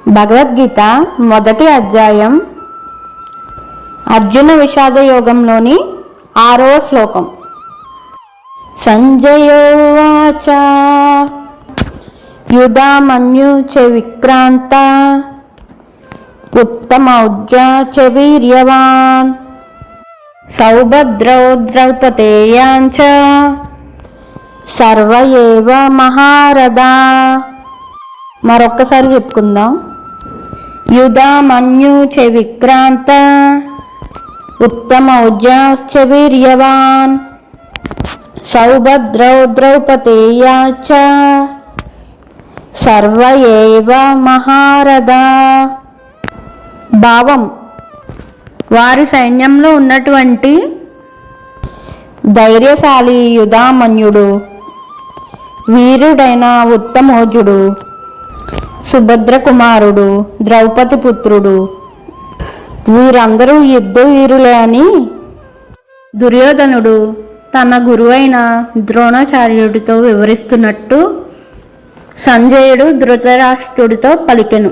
భగవద్గీత మొదటి అధ్యాయం అర్జున విషాద యోగంలోని 6వ శ్లోకం. సంజయోవాచ యుధామన్యు చ విక్రాంత ఉత్తమౌజ్జా చ వీర్యవాన్ సౌభద్రౌ ద్రౌపదేయాంచ సర్వ ఏవ మహారథా. మరొక్కసారి చెప్పుకుందాం. యుధామన్యు చ విక్రాంత ఉత్తమౌజ్జా చ వీర్యవాన్ సౌభద్రౌ ద్రౌపదేయా చ సర్వ ఏవ మహారథా. భావం: వారి సైన్యంలో ఉన్నటువంటి ధైర్యశాలి యుధామన్యుడు, వీరుడైన ఉత్తమోజుడు, సుభద్ర కుమారుడు, ద్రౌపది పుత్రుడు, వీరందరూ యుద్ధ వీరులే అని దుర్యోధనుడు తన గురువైన ద్రోణాచార్యుడితో వివరిస్తున్నట్టు సంజయుడు ధృతరాష్ట్రుడితో పలికెను.